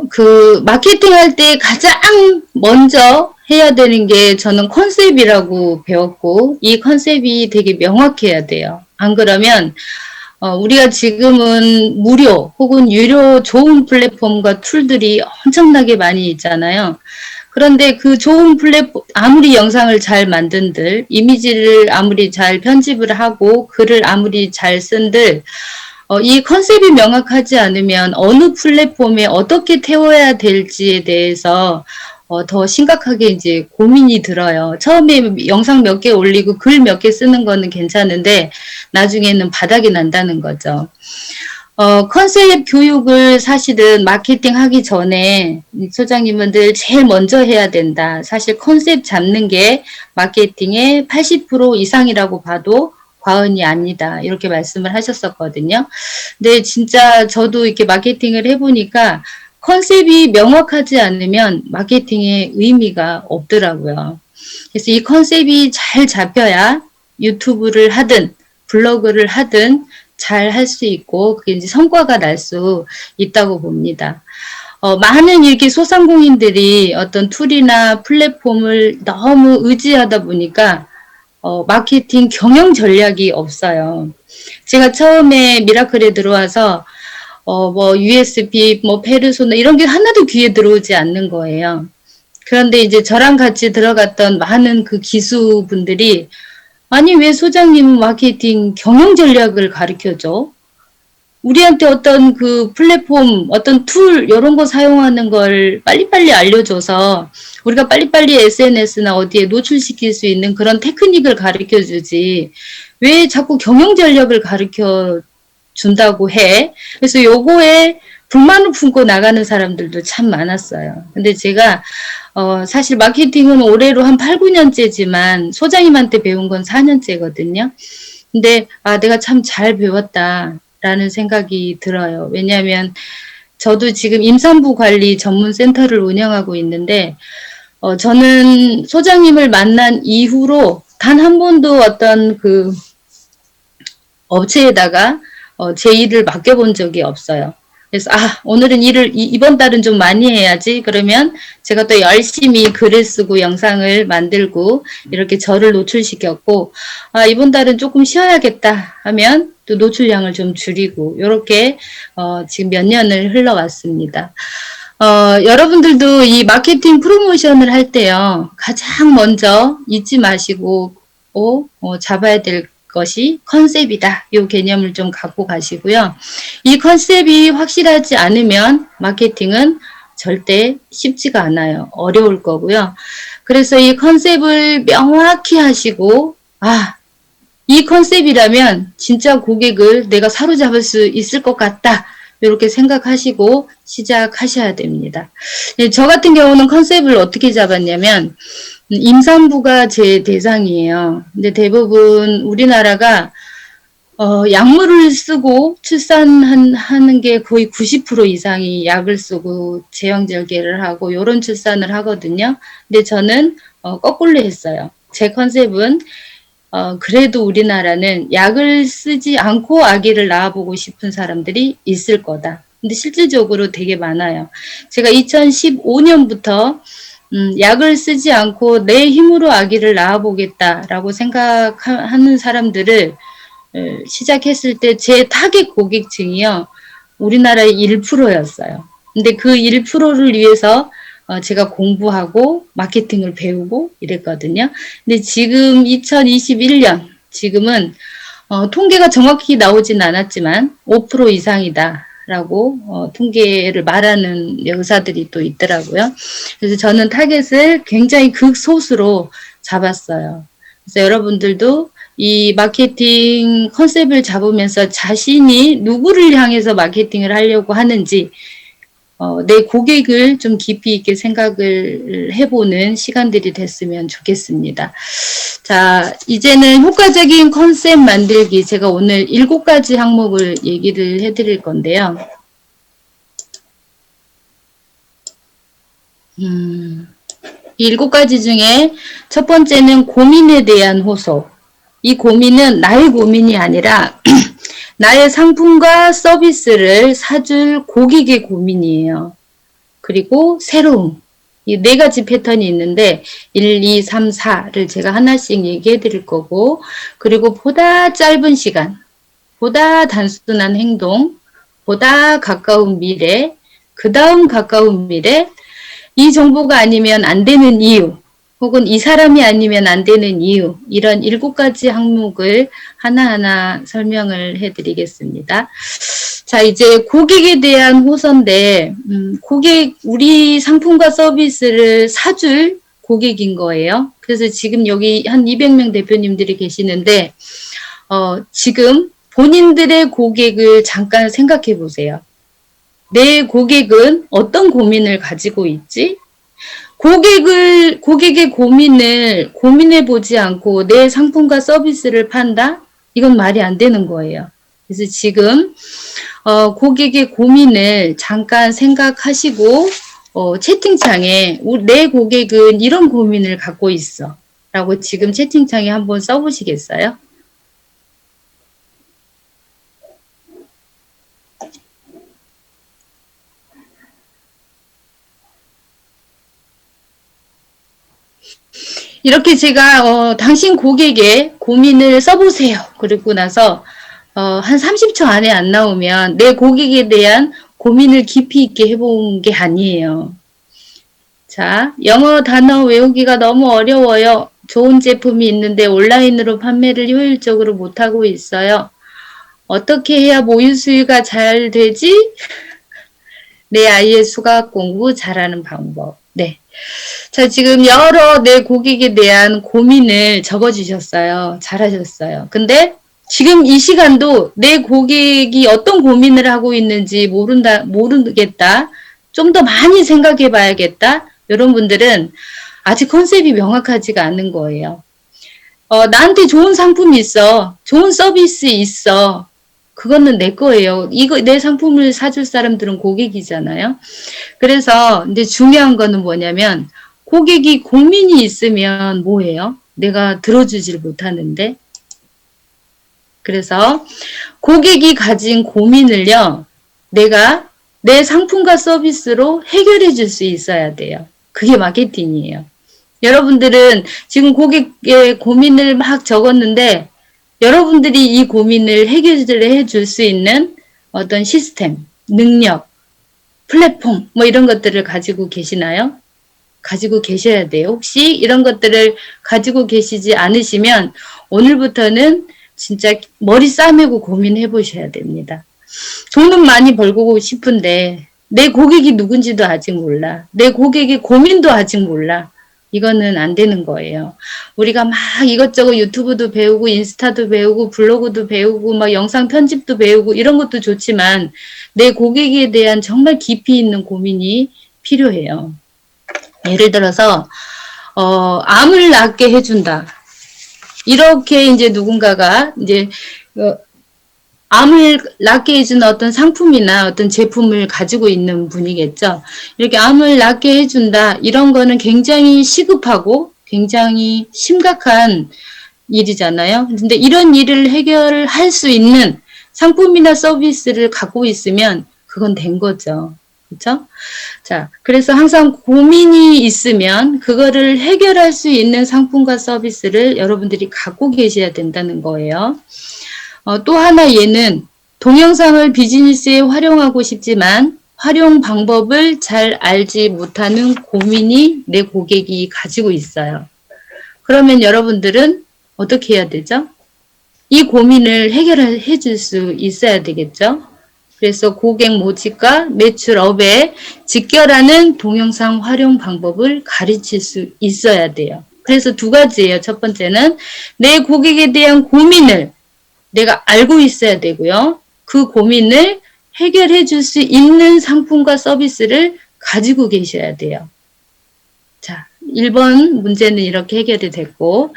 그 마케팅 할 때 가장 먼저 해야 되는 게 저는 컨셉이라고 배웠고, 이 컨셉이 되게 명확해야 돼요. 안 그러면 우리가 지금은 무료 혹은 유료 좋은 플랫폼과 툴들이 엄청나게 많이 있잖아요. 그런데 그 좋은 플랫폼, 아무리 영상을 잘 만든들, 이미지를 아무리 잘 편집을 하고, 글을 아무리 잘 쓴들, 이 컨셉이 명확하지 않으면 어느 플랫폼에 어떻게 태워야 될지에 대해서 더 심각하게 이제 고민이 들어요. 처음에 영상 몇 개 올리고 글 몇 개 쓰는 거는 괜찮은데 나중에는 바닥이 난다는 거죠. 컨셉 교육을 사실은 마케팅 하기 전에 소장님들 제일 먼저 해야 된다. 사실 컨셉 잡는 게 마케팅의 80% 이상이라고 봐도 과언이 아니다. 이렇게 말씀을 하셨었거든요. 근데 진짜 저도 이렇게 마케팅을 해보니까 컨셉이 명확하지 않으면 마케팅의 의미가 없더라고요. 그래서 이 컨셉이 잘 잡혀야 유튜브를 하든 블로그를 하든 잘 할 수 있고 그게 이제 성과가 날 수 있다고 봅니다. 많은 이렇게 소상공인들이 어떤 툴이나 플랫폼을 너무 의지하다 보니까 마케팅 경영 전략이 없어요. 제가 처음에 미라클에 들어와서 뭐 USB, 뭐 페르소나 이런 게 하나도 귀에 들어오지 않는 거예요. 그런데 이제 저랑 같이 들어갔던 많은 그 기수분들이 아니 왜 소장님은 마케팅 경영 전략을 가르쳐줘? 우리한테 어떤 그 플랫폼, 어떤 툴 이런 거 사용하는 걸 빨리빨리 알려줘서 우리가 빨리빨리 SNS나 어디에 노출시킬 수 있는 그런 테크닉을 가르쳐주지 왜 자꾸 경영 전략을 가르쳐 준다고 해. 그래서 요거에 불만을 품고 나가는 사람들도 참 많았어요. 근데 제가 사실 마케팅은 올해로 한 8, 9년째지만 소장님한테 배운 건 4년째거든요. 근데 내가 참 잘 배웠다라는 생각이 들어요. 왜냐하면 저도 지금 임산부 관리 전문 센터를 운영하고 있는데 저는 소장님을 만난 이후로 단 한 번도 어떤 그 업체에다가 제 일을 맡겨본 적이 없어요. 그래서 오늘은 일을 이번 달은 좀 많이 해야지. 그러면 제가 또 열심히 글을 쓰고 영상을 만들고 이렇게 저를 노출시켰고 이번 달은 조금 쉬어야겠다 하면 또 노출량을 좀 줄이고 이렇게 지금 몇 년을 흘러왔습니다. 여러분들도 이 마케팅 프로모션을 할 때요. 가장 먼저 잊지 마시고 잡아야 될 것이 컨셉이다. 이 개념을 좀 갖고 가시고요. 이 컨셉이 확실하지 않으면 마케팅은 절대 쉽지가 않아요. 어려울 거고요. 그래서 이 컨셉을 명확히 하시고 이 컨셉이라면 진짜 고객을 내가 사로잡을 수 있을 것 같다. 이렇게 생각하시고 시작하셔야 됩니다. 저 같은 경우는 컨셉을 어떻게 잡았냐면 임산부가 제 대상이에요. 근데 대부분 우리나라가 약물을 쓰고 출산하는 게 거의 90% 이상이 약을 쓰고 제왕절개를 하고 이런 출산을 하거든요. 근데 저는 거꾸로 했어요. 제 컨셉은 그래도 우리나라는 약을 쓰지 않고 아기를 낳아보고 싶은 사람들이 있을 거다. 근데 실질적으로 되게 많아요. 제가 2015년부터 약을 쓰지 않고 내 힘으로 아기를 낳아보겠다라고 생각하는 사람들을 시작했을 때 제 타겟 고객층이요. 우리나라의 1%였어요. 근데 그 1%를 위해서 제가 공부하고 마케팅을 배우고 이랬거든요. 근데 지금 2021년 지금은 통계가 정확히 나오진 않았지만 5% 이상이다. 라고 통계를 말하는 의사들이 또 있더라고요. 그래서 저는 타겟을 굉장히 극소수로 잡았어요. 그래서 여러분들도 이 마케팅 컨셉을 잡으면서 자신이 누구를 향해서 마케팅을 하려고 하는지 내 고객을 좀 깊이 있게 생각을 해보는 시간들이 됐으면 좋겠습니다. 자, 이제는 효과적인 컨셉 만들기. 제가 오늘 7가지 항목을 얘기를 해드릴 건데요. 7가지 중에 첫 번째는 고민에 대한 호소. 이 고민은 나의 고민이 아니라 나의 상품과 서비스를 사줄 고객의 고민이에요. 그리고 새로움. 이 네 가지 패턴이 있는데 1, 2, 3, 4를 제가 하나씩 얘기해 드릴 거고, 그리고 보다 짧은 시간, 보다 단순한 행동, 보다 가까운 미래, 그 다음 가까운 미래, 이 정보가 아니면 안 되는 이유, 혹은 이 사람이 아니면 안 되는 이유, 이런 7가지 항목을 하나하나 설명을 해드리겠습니다. 자, 이제 고객에 대한 호선인데, 우리 상품과 서비스를 사줄 고객인 거예요. 그래서 지금 여기 한 200명 대표님들이 계시는데, 지금 본인들의 고객을 잠깐 생각해 보세요. 내 고객은 어떤 고민을 가지고 있지? 고객의 고민을 고민해 보지 않고 내 상품과 서비스를 판다? 이건 말이 안 되는 거예요. 그래서 지금 고객의 고민을 잠깐 생각하시고 채팅창에 내 고객은 이런 고민을 갖고 있어 라고 지금 채팅창에 한번 써보시겠어요? 이렇게 제가 당신 고객의 고민을 써보세요. 그리고 나서 한 30초 안에 안 나오면 내 고객에 대한 고민을 깊이 있게 해본 게 아니에요. 자, 영어 단어 외우기가 너무 어려워요. 좋은 제품이 있는데 온라인으로 판매를 효율적으로 못하고 있어요. 어떻게 해야 모의 수유가 잘 되지? 내 아이의 수학 공부 잘하는 방법. 네. 자, 지금 여러 내 고객에 대한 고민을 적어주셨어요. 잘하셨어요. 근데 지금 이 시간도 내 고객이 어떤 고민을 하고 있는지 모르겠다. 좀 더 많이 생각해 봐야겠다. 이런 분들은 아직 컨셉이 명확하지가 않은 거예요. 나한테 좋은 상품이 있어. 좋은 서비스 있어. 그거는 내 거예요. 이거 내 상품을 사줄 사람들은 고객이잖아요. 그래서 이제 중요한 거는 뭐냐면 고객이 고민이 있으면 뭐예요? 내가 들어주질 못하는데. 그래서 고객이 가진 고민을요. 내가 내 상품과 서비스로 해결해 줄 수 있어야 돼요. 그게 마케팅이에요. 여러분들은 지금 고객의 고민을 막 적었는데 여러분들이 이 고민을 해결해 줄 수 있는 어떤 시스템, 능력, 플랫폼 뭐 이런 것들을 가지고 계시나요? 가지고 계셔야 돼요. 혹시 이런 것들을 가지고 계시지 않으시면 오늘부터는 진짜 머리 싸매고 고민해 보셔야 됩니다. 돈은 많이 벌고 싶은데 내 고객이 누군지도 아직 몰라. 내 고객의 고민도 아직 몰라. 이거는 안 되는 거예요. 우리가 막 이것저것 유튜브도 배우고 인스타도 배우고 블로그도 배우고 막 영상 편집도 배우고 이런 것도 좋지만 내 고객에 대한 정말 깊이 있는 고민이 필요해요. 예를 들어서 암을 낫게 해준다. 이렇게 이제 누군가가 이제 암을 낫게 해주는 어떤 상품이나 어떤 제품을 가지고 있는 분이겠죠. 이렇게 암을 낫게 해준다. 이런 거는 굉장히 시급하고 굉장히 심각한 일이잖아요. 근데 이런 일을 해결할 수 있는 상품이나 서비스를 갖고 있으면 그건 된 거죠. 그렇죠? 자, 그래서 항상 고민이 있으면 그거를 해결할 수 있는 상품과 서비스를 여러분들이 갖고 계셔야 된다는 거예요. 또 하나 얘는 동영상을 비즈니스에 활용하고 싶지만 활용 방법을 잘 알지 못하는 고민이 내 고객이 가지고 있어요. 그러면 여러분들은 어떻게 해야 되죠? 이 고민을 해결해 줄 수 있어야 되겠죠? 그래서 고객 모집과 매출업에 직결하는 동영상 활용 방법을 가르칠 수 있어야 돼요. 그래서 2가지예요. 첫 번째는 내 고객에 대한 고민을 내가 알고 있어야 되고요. 그 고민을 해결해 줄 수 있는 상품과 서비스를 가지고 계셔야 돼요. 자, 1번 문제는 이렇게 해결이 됐고